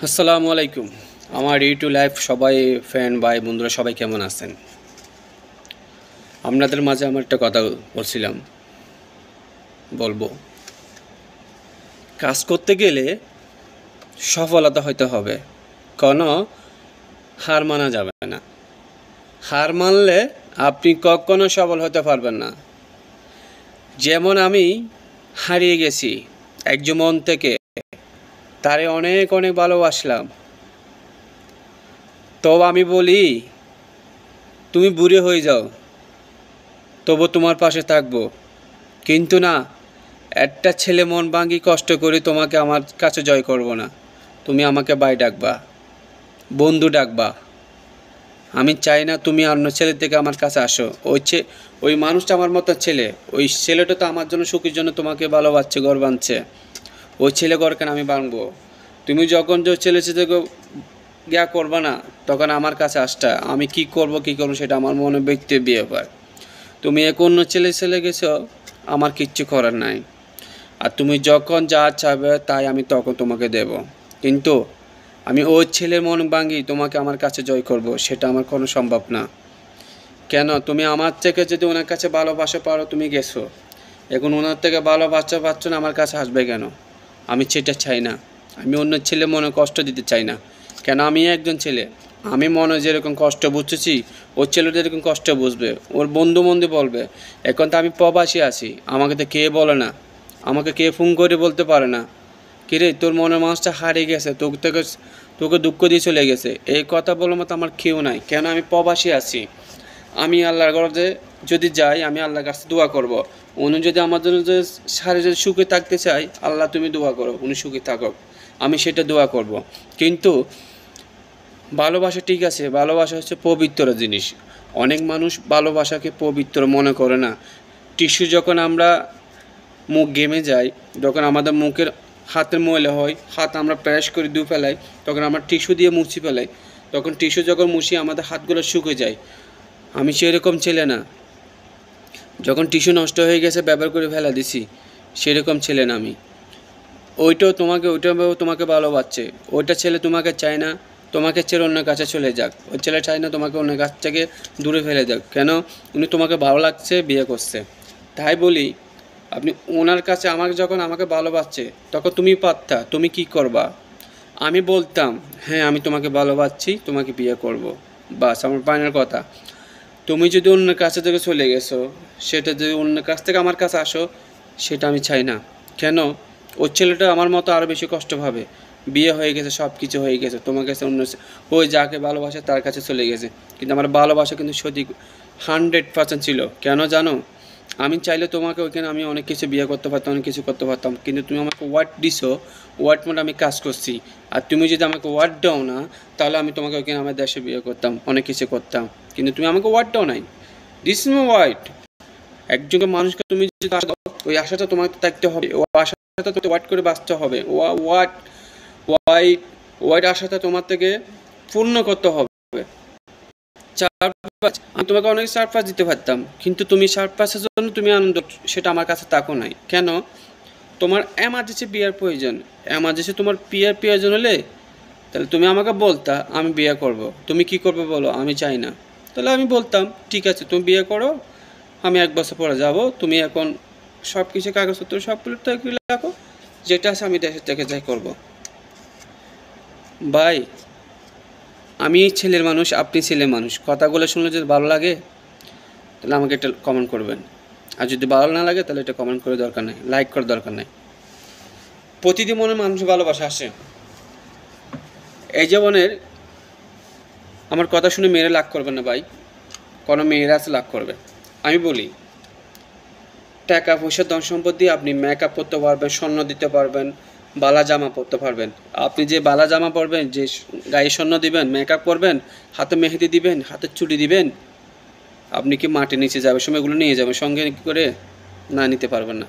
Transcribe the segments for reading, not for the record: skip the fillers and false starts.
আসসালামু আলাইকুম। আমার ইউটিউব লাইভ সবাই ফ্রেন্ড ভাই বন্ধুরা সবাই কেমন আছেন? আপনাদের মাঝে আমার একটা কথা বলছিলাম, বলবো। কাজ করতে গেলে সফলতা হইতে হবে, কোনো হার মানা যাবে না। হার মানলে আপনি কখনো সফল হতে পারবেন না। যেমন আমি হারিয়ে গেছি একজন মন থেকে, তারে অনেক অনেক ভালোবাসলাম। তবে আমি বলি, তুমি বুড়ি হয়ে যাও, তবু তোমার পাশে থাকবো। কিন্তু না, একটা ছেলে মন ভাঙি কষ্ট করে তোমাকে আমার কাছে জয় করব না। তুমি আমাকে ভাই ডাকবা, বন্ধু ডাকবা। আমি চাই না তুমি অন্য ছেলে থেকে আমার কাছে আসো। ওই মানুষটা আমার মতো ছেলে, ওই ছেলেটা তো আমার জন্য সুখের জন্য তোমাকে ভালোবাসছে, ঘর বাঁধছে। ওই ছেলে ঘর কেন আমি ভাঙবো? তুমি যখন যে ছেলে থেকে গিয়া করবা না, তখন আমার কাছে আসটা। আমি কি করব সেটা আমার মনে ব্যক্তি ব্যাপার। তুমি এক অন্য ছেলে গেছো, আমার কিচ্ছু করার নাই। আর তুমি যখন যা চাইবে তাই আমি তখন তোমাকে দেব। কিন্তু আমি ওই ছেলের মন ভাঙি তোমাকে আমার কাছে জয় করব, সেটা আমার কোনো সম্ভব না। কেন? তুমি আমার থেকে যদি ওনার কাছে ভালোবাসা পারো, তুমি গেছো, এখন ওনার থেকে ভালোবাসা পাচ্ছ না, আমার কাছে আসবে কেন? আমি সেটা চাই না। আমি অন্য ছেলে মনে কষ্ট দিতে চাই না। কেন? আমি একজন ছেলে, আমি মনে যেরকম কষ্ট বুঝতেছি, ওর ছেলেটা এরকম কষ্ট বুঝবে, ওর বন্ধু বলবে। এখন তো আমি প্রবাসী আছি, আমাকে তো কে বলে না, আমাকে কে ফোন করে বলতে পারে না, কিরে তোর মনের মানুষটা হারিয়ে গেছে, তোকে দুঃখ দিয়ে চলে গেছে, এই কথা বলার মতো আমার কেউ নাই। কেন? আমি প্রবাসী আছি। আমি আল্লাহর ঘরে যদি যাই, আমি আল্লাহর কাছে দোয়া করব। উনি যদি আমার জন্য যে শারীরিক সুখে থাকতে চাই, আল্লাহ তুমি দোয়া করো উনি সুখে থাকুক, আমি সেটা দোয়া করব। কিন্তু ভালোবাসা ঠিক আছে, ভালোবাসা হচ্ছে পবিত্র জিনিস। অনেক মানুষ ভালোবাসাকে পবিত্র মনে করে না। টিস্যু যখন আমরা মুখ ঘেমে যাই, যখন আমাদের মুখের হাতের ময়লা হয়, হাত আমরা প্রেস করে ধুয়ে ফেলাই, তখন আমরা টিস্যু দিয়ে মুছি ফেলাই। তখন টিস্যু যখন মুছি আমাদের হাতগুলো শুকে যায়। আমি সেরকম ছেলে না, যখন টিস্যু নষ্ট হয়ে গেছে ব্যবহার করে ফেলা দিছি, সেরকম ছেলে না আমি। ওইটাও তোমাকে ভালোবাসছে, ওইটা ছেলে তোমাকে চায় না, তোমাকে ছেড়ে অন্য কাছে চলে যাক। ওই ছেলে চায় না তোমাকে অন্য কাছ থেকে দূরে ফেলে যাক। কেন? উনি তোমাকে ভালো লাগছে, বিয়ে করছে। তাই বলি, আপনি ওনার কাছে আমাকে ভালোবাসছে, তখন তুমি পারতা, তুমি কি করবা? আমি বলতাম, হ্যাঁ আমি তোমাকে ভালোবাসছি, তোমাকে বিয়ে করব, বাস আমার ফাইনাল কথা। তুমি যদি অন্যের কাছে থেকে চলে গেছো, সেটা যদি অন্যের কাছ থেকে আমার কাছে আসো, সেটা আমি চাই না। কেন? ওই ছেলেটা আমার মতো আরও বেশি কষ্ট পাবে। বিয়ে হয়ে গেছে, সব কিছু হয়ে গেছে, তোমার কাছে ওই যাকে ভালোবাসে তার কাছে চলে গেছে। কিন্তু আমার ভালোবাসা কিন্তু সঠিক 100% ছিল। কেন জানো? আমি চাইলে তোমাকে ওইখানে আমি অনেক কিছু বিয়ে করতে পারতাম, অনেক কিছু করতে পারতাম, কিন্তু তুমি আমাকে ওয়ার্ড দিছো, ওয়ার্ড মধ্যে আমি কাজ করছি। আর তুমি যদি আমাকে ওয়ার্ড দাও না, তাহলে আমি তোমাকে ওইখানে আমার দেশে বিয়ে করতাম, অনেক কিছু করতাম। কিন্তু তুমি আমাকে ওয়ার্ড দাও নাই। This is my word. একজনকে মানুষকে তুমি যদি আশা দাও, ওই আশাটা তোমাকে থাকতে হবে, ও আশাটা তোমাকে ওয়ার্ড করে বাঁচতে হবে। ওয়ার্ড ওয়াইড ওয়াইড আশাটা তোমার থেকে পূর্ণ করতে হবে। আমি তোমাকে অনেক সারপ্রাইজ দিতে পারতাম, কিন্তু তুমি সারপ্রাইজের জন্য তুমি আনন্দ, সেটা আমার কাছে তাকো নাই। কেন? তোমার এমার্জেন্সি বিয়ের প্রয়োজন, এমার্জেন্সি তোমার বিয়ের প্রয়োজন হলে তাহলে তুমি আমাকে বলতা, আমি বিয়ে করব। তুমি কি করবে বলো? আমি চাই না। তাহলে আমি বলতাম, ঠিক আছে তুমি বিয়ে করো, আমি 1 বছর পরে যাব। তুমি এখন সব কিছু কাগজপত্র সবগুলো রাখো, যেটা আছে আমি দেশের থেকে যাই করব। ভাই, আমি ছেলের মানুষ, আপনি ছেলের মানুষ, কথাগুলো শুনলে যদি ভালো লাগে তাহলে আমাকে একটা কমেন্ট করবেন। আর যদি ভালো না লাগে তাহলে এটা কমেন্ট করে দরকার নেই, লাইক করার দরকার নেই। প্রতিদিন মনে মানুষ ভালোবাসা আসে। এই জীবনের আমার কথা শুনে মেয়েরা লাভ করবে না ভাই, কোনো মেয়েরা আছে লাভ করবে। আমি বলি, টাকা পয়সা ধন সম্পদ দিয়ে আপনি মেকআপ করতে পারবেন, স্বর্ণ দিতে পারবেন, বালা জামা পরতে পারবেন। আপনি যে বালা জামা পরবেন, যে গায়ে স্বর্ণ দিবেন, মেকআপ করবেন, হাতে মেহেদি দিবেন, হাতে চুড়ি দিবেন, আপনি কি মাটির নিচে যাবে সময় এগুলো নিয়ে যাবেন সঙ্গে করে? না, নিতে পারবেন না।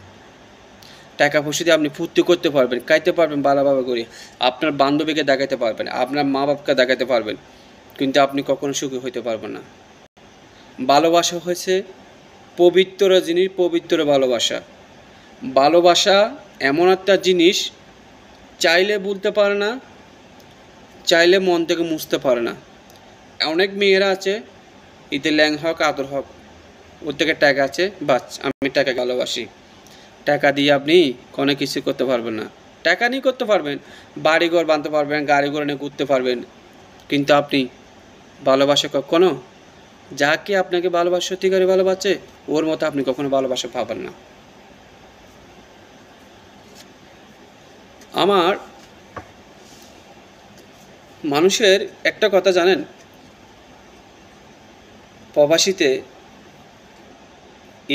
টাকা পয়সা দিয়ে আপনি ফুর্তি করতে পারবেন, খাইতে পারবেন ভালোভাবে করে, আপনার বান্ধবীকে দেখাতে পারবেন, আপনার মা বাপকে দেখাতে পারবেন, কিন্তু আপনি কখনো সুখী হইতে পারবেন না। ভালোবাসা হয়েছে পবিত্র জিনিস, পবিত্র ভালোবাসা। ভালোবাসা এমন একটা জিনিস, চাইলে বলতে পারে না, চাইলে মন থেকে মুছতে পারে না। অনেক মেয়েরা আছে ঈদের ল্যাং হক আদর হক, ওর থেকে টাকা আছে, বাস আমি টাকা ভালোবাসি। টাকা দিয়ে আপনি কোনো কিছু করতে পারবেন না। টাকা নিয়ে করতে পারবেন, বাড়িঘর বাঁধতে পারবেন, গাড়ি ঘোড়া নিয়ে ঘুরতে পারবেন, কিন্তু আপনি ভালোবাসা কখনো, যাকে আপনাকে ভালোবাসা সত্যিকারে ভালোবাসে ওর মতো আপনি কখনো ভালোবাসা পাবেন না। আমার মানুষের একটা কথা জানেন, প্রবাসীতে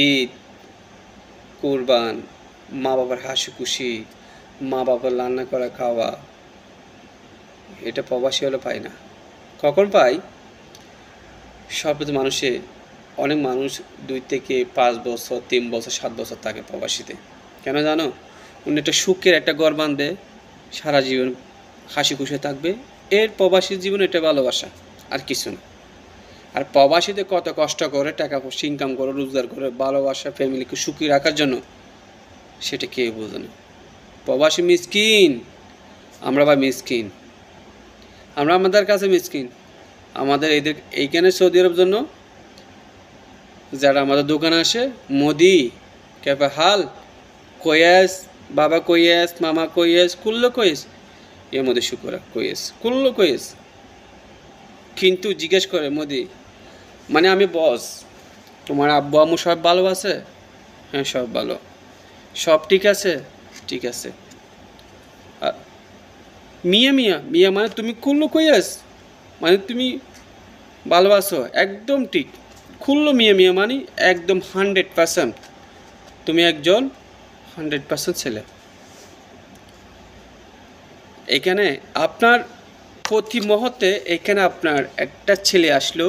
ঈদ, কুরবান, মা বাবার হাসি খুশি, মা বাবার রান্না করা খাওয়া, এটা প্রবাসী হলে পায় না। কখন পাই? সব মানুষে, অনেক মানুষ 2 থেকে 5 বছর, 3 বছর, 7 বছর থাকে প্রবাসীতে। কেন জানো? উনি একটা সুখের একটা ঘর বাঁধবে, সারা জীবন হাসি খুশি থাকবে। এর প্রবাসীর জীবন এটা ভালোবাসা, আর কিছু না। আর প্রবাসীতে কত কষ্ট করে টাকা পয়সা ইনকাম করে, রোজগার করে, ভালোবাসা ফ্যামিলিকে সুখী রাখার জন্য, সেটা কেউ বোঝে না। প্রবাসী মিসকিন, আমরা বা মিসকিন, আমরা আমাদের কাছে মিসকিন। আমাদের এইখানে সৌদি আরব জন্য যারা আমাদের দোকানে আসে, মোদি ক্যাফে হাল কয়েস, বাবা কয়েস, মামা কয়েস, কুল্লো কয়েস, এর মধ্যে শুক্র কয়েস, কুল্লো কয়েস। কিন্তু জিজ্ঞেস করে মোদি, মানে আমি বস, তোমার আব্বু আম্মু সব ভালো আছে? হ্যাঁ সব ভালো। সব ঠিক আছে? ঠিক আছে। মিয়া মিয়া মিয়া মানে তুমি কুল্লো কয়েস, মানে তুমি ভালোবাসো? একদম ঠিক। খুললো মিয়া মিয়া মানে একদম 100%, তুমি একজন 100% ছেলে। এখানে আপনার প্রতি মুহূর্তে এখানে আপনার একটা ছেলে আসলো,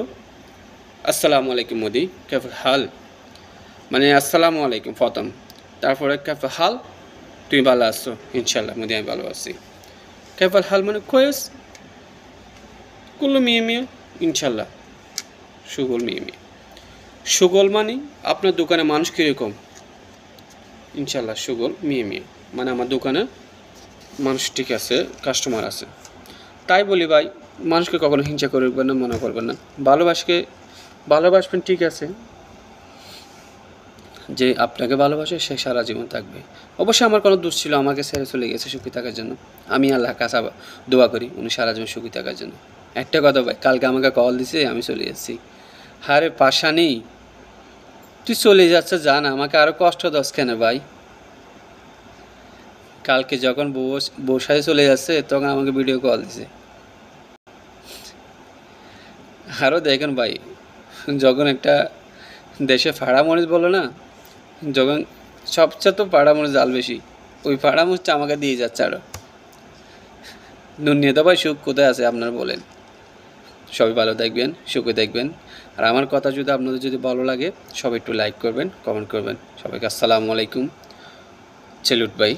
আসসালামু আলাইকুম মোদি কেফ হাল, মানে আসসালামু আলাইকুম প্রথম, তারপরে কেফ হাল, তুমি ভালো আছো? ইনশাল্লাহ মোদি আমি ভালো আছি। কেফ হাল মানে কয়েস, কুল্লো মিয়া মিয়া, ইনশাল্লাহ সুগল মিয়া মিয়া। সুগল মানে আপনার দোকানে মানুষ কীরকম? ইনশাল্লাহ সুগল মিয়া মিয়া, মানে আমার দোকানে মানুষ ঠিক আছে, কাস্টমার আছে। তাই বলি ভাই, মানুষকে কখনো হিংসা করবেন না, মনে করবেন না। ভালোবাসবেন ঠিক আছে, যে আপনাকে ভালোবাসে সে সারা জীবন থাকবে। অবশ্যই আমার কোনো দোষ ছিল, আমাকে ছেড়ে চলে গেছে সুখী থাকার জন্য। আমি আল্লাহ কাছে দোয়া করি উনি সারা জীবন সুখী থাকার জন্য। একটা কথা ভাই, কালকে আমাকে কল দিছে, আমি চলে যাচ্ছি। হারে পাশা নেই, তুই চলে যাচ্ছে জান, আমাকে আরও কষ্ট দশ কেন ভাই? কালকে যখন বসায় চলে যাচ্ছে তখন আমাকে ভিডিও কল দিছে। আরও দেখেন ভাই, যখন একটা দেশে ফাড়া মরিচ বলো না, যখন সবচেয়ে তো পাড়া মরিচ জাল বেশি, ওই পাড়া মরিচটা আমাকে দিয়ে যাচ্ছে আরও। দুনিয়াতে ভাই সুখ কোথায় আছে আপনারা বলেন? সবাই ভালো থাকবেন, সুখে দেখবেন। আর আমার কথা যদি আপনাদের যদি ভালো লাগে, সবাই একটু লাইক করবেন, কমেন্ট করবেন। সবাইকে আসসালামু আলাইকুম। সেলুট ভাই।